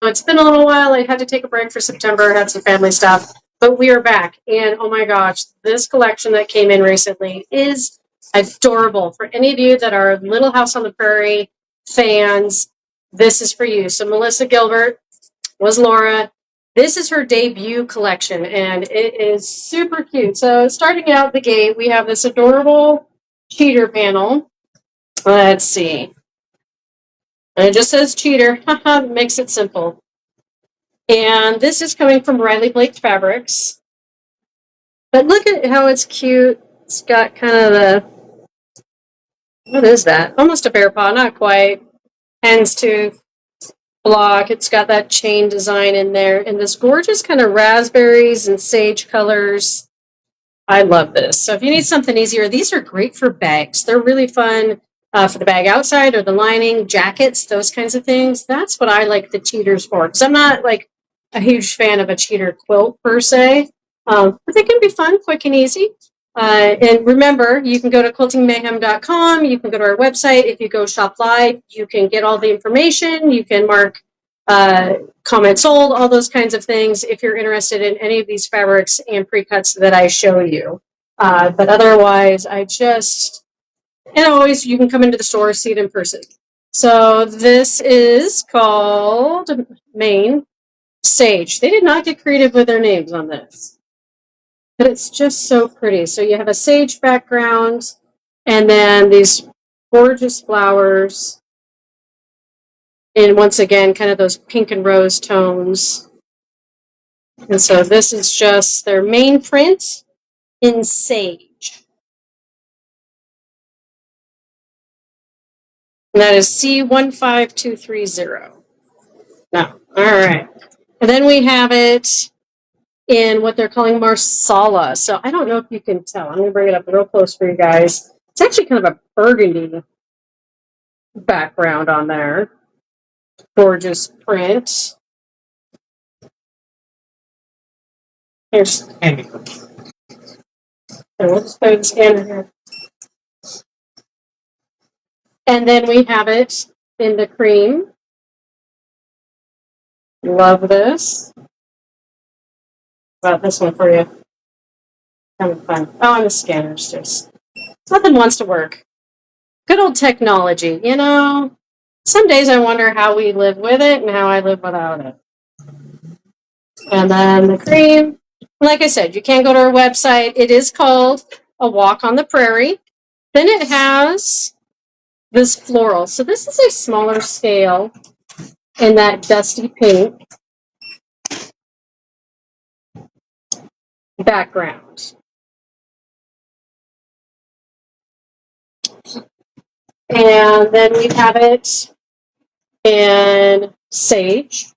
It's been a little while. I had to take a break for September, had some family stuff, but we are back. And oh my gosh, this collection that came in recently is adorable. For any of you that are Little House on the Prairie fans, this is for you. So Melissa Gilbert was Laura. This is her debut collection, and it is super cute. So starting out the gate, we have this adorable cheater panel. Let's see. And it just says cheater. Haha, makes it simple. And this is coming from Riley Blake Fabrics. But look at how it's cute. It's got kind of the, what is that? Almost a bear paw, not quite. Hen's tooth block. It's got that chain design in there. And this gorgeous kind of raspberries and sage colors. I love this. So if you need something easier, these are great for bags. They're really fun for the bag outside or the lining, jackets, those kinds of things. That's what I like the cheaters for. Because I'm not like a huge fan of a cheater quilt per se. But they can be fun, quick and easy. And remember, you can go to quiltingmayhem.com. You can go to our website. If you go shop live, you can get all the information. You can mark comment sold, all those kinds of things if you're interested in any of these fabrics and pre-cuts that I show you. But otherwise, and always you can come into the store, see it in person. So this is called Maine Sage. They did not get creative with their names on this, but it's just so pretty. So you have a sage background and then these gorgeous flowers. And once again, kind of those pink and rose tones. And so this is just their main print in sage. And that is C15230. No, all right. And then we have it in what they're calling Marsala. So I don't know if you can tell. I'm going to bring it up real close for you guys. It's actually kind of a burgundy background on there. Gorgeous print. Here's the candy. And we'll just put the scanner here. And then we have it in the cream. Love this. About this one for you. Kind of fun. Oh, and the scanner's just, nothing wants to work. Good old technology, you know. Some days I wonder how we live with it and how I live without it. And then the cream. Like I said, you can go to our website. It is called A Walk on the Prairie. Then it has this floral. So this is a smaller scale in that dusty pink background. And then we have it in sage.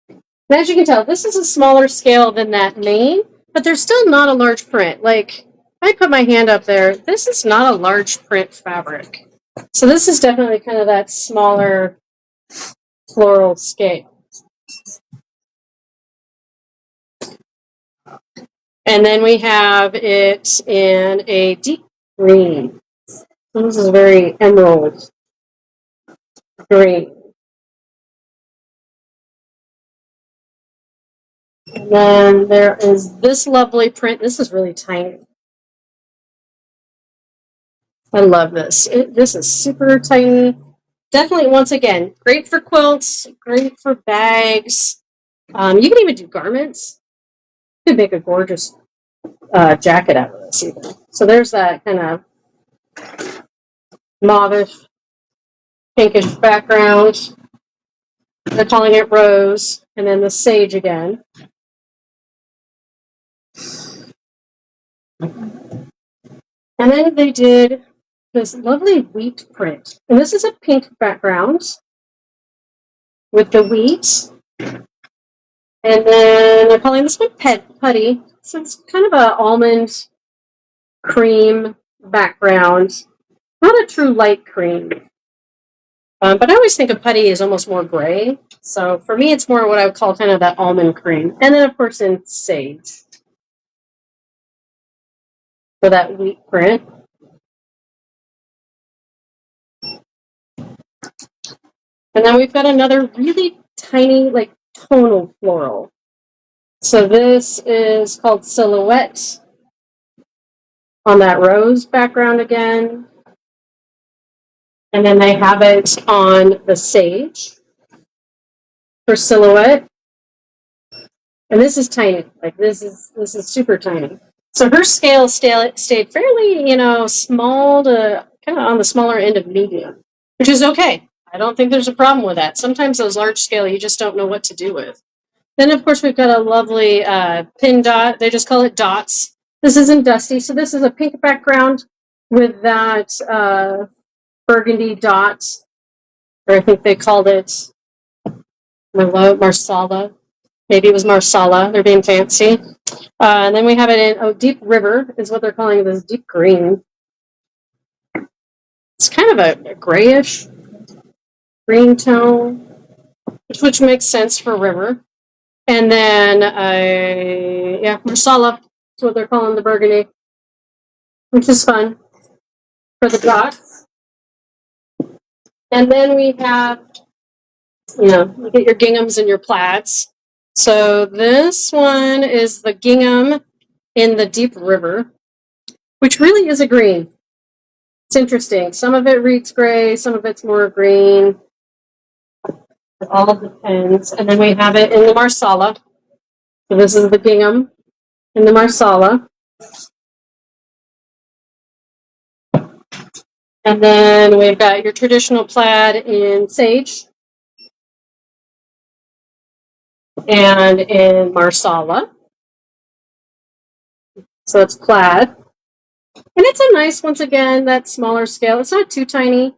And as you can tell, this is a smaller scale than that main, but there's still not a large print. Like, I put my hand up there, this is not a large print fabric. So this is definitely kind of that smaller floral scale. And then we have it in a deep green. This is very emerald green. And then there is this lovely print. This is really tiny. I love this. This is super tiny. Definitely, once again, great for quilts, great for bags. You can even do garments. You could make a gorgeous jacket out of this even. So there's that kind of mauvish, pinkish background. They're calling it rose. And then the sage again. And then they did this lovely wheat print. And this is a pink background with the wheat. And then they're calling this one putty. So it's kind of an almond cream background. Not a true light cream. But I always think of putty as almost more gray. So for me, it's more what I would call kind of that almond cream. And then, of course, in sage. For that wheat print. And then we've got another really tiny, like tonal floral. So this is called Silhouette on that rose background again. And then they have it on the sage for Silhouette. And this is tiny. Like this is super tiny. So her scale stayed fairly, small to kind of on the smaller end of medium, which is okay. I don't think there's a problem with that. Sometimes those large scale, you just don't know what to do with. Then, of course, we've got a lovely pin dot. They just call it dots. This isn't dusty. So this is a pink background with that burgundy dot, or I think they called it Marsala. Maybe it was Marsala. They're being fancy. And then we have it in Deep River is what they're calling this deep green. It's kind of a grayish green tone, which makes sense for river. And then, Marsala is what they're calling the burgundy, which is fun for the dots. And then we have, you get your ginghams and your plaids. So this one is the gingham in the Deep River, which really is a green. It's interesting. Some of it reads gray, some of it's more green. It all depends. And then we have it in the Marsala. So this is the gingham in the Marsala. And then we've got your traditional plaid in sage and in Marsala. So it's plaid. And it's a nice, once again, that smaller scale. It's not too tiny,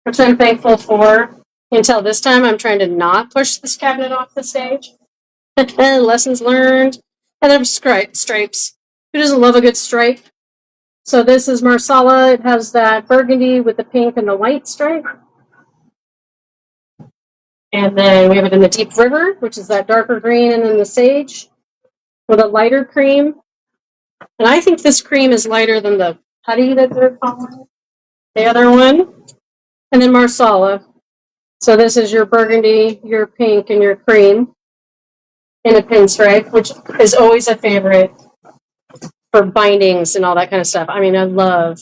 which I'm thankful for. Until this time, I'm trying to not push this cabinet off the stage. Lessons learned. And then stripes. Who doesn't love a good stripe? So this is Marsala. It has that burgundy with the pink and the white stripe. And then we have it in the Deep River, which is that darker green, and then the sage with a lighter cream. And I think this cream is lighter than the putty that they're calling the other one. And then Marsala. So this is your burgundy, your pink, and your cream in a pinstripe, which is always a favorite for bindings and all that kind of stuff. I mean, I love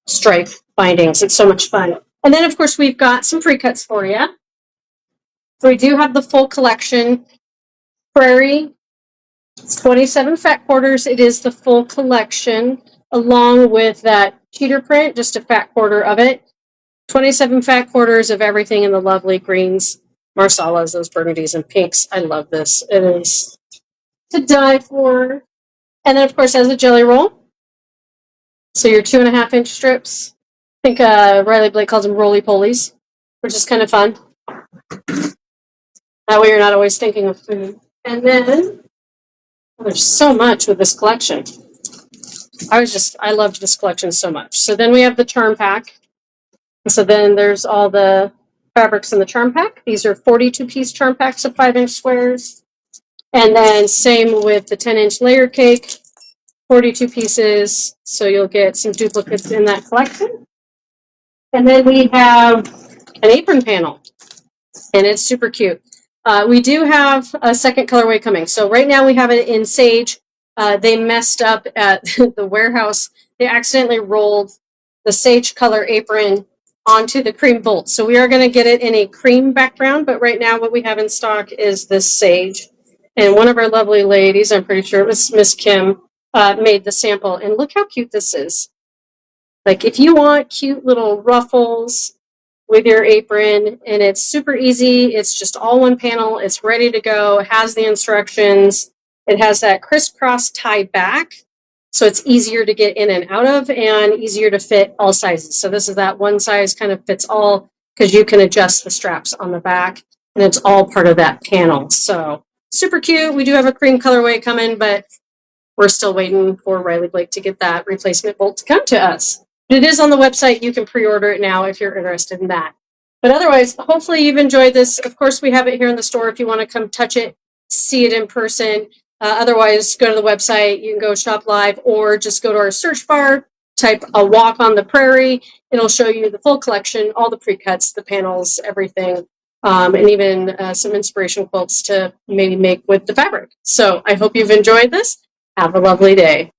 stripe bindings. It's so much fun. And then, of course, we've got some precuts for you. So we do have the full collection. Prairie, it's 27 fat quarters. It is the full collection, along with that cheater print, just a fat quarter of it. 27 fat quarters of everything in the lovely greens, Marsalas, those burgundies, and pinks. I love this. It is to die for. And then, of course, as a jelly roll. So your 2.5-inch strips. I think Riley Blake calls them roly-polies, which is kind of fun. That way you're not always thinking of food. And then, there's so much with this collection. I loved this collection so much. So then we have the charm pack. So then there's all the fabrics in the charm pack. These are 42-piece charm packs of 5-inch squares. And then same with the 10-inch layer cake, 42 pieces. So you'll get some duplicates in that collection. And then we have an apron panel, and it's super cute. We do have a second colorway coming. So right now we have it in sage. They messed up at the warehouse. They accidentally rolled the sage color apron onto the cream bolt. So we are going to get it in a cream background, but right now what we have in stock is this sage. And one of our lovely ladies, I'm pretty sure it was Miss Kim, made the sample. And look how cute this is. Like if you want cute little ruffles with your apron, and it's super easy. It's just all one panel. It's ready to go. It has the instructions. It has that crisscross tie back, so it's easier to get in and out of and easier to fit all sizes. So this is that one size kind of fits all because you can adjust the straps on the back, and it's all part of that panel. So super cute. We do have a cream colorway coming, but we're still waiting for Riley Blake to get that replacement bolt to come to us. It is on the website. You can pre-order it now if you're interested in that. But otherwise, hopefully you've enjoyed this. Of course, we have it here in the store if you want to come touch it, see it in person. Otherwise, go to the website. You can go shop live or just go to our search bar, type a walk on the prairie. It'll show you the full collection, all the pre-cuts, the panels, everything. and even some inspiration quilts to maybe make with the fabric. So I hope you've enjoyed this. Have a lovely day.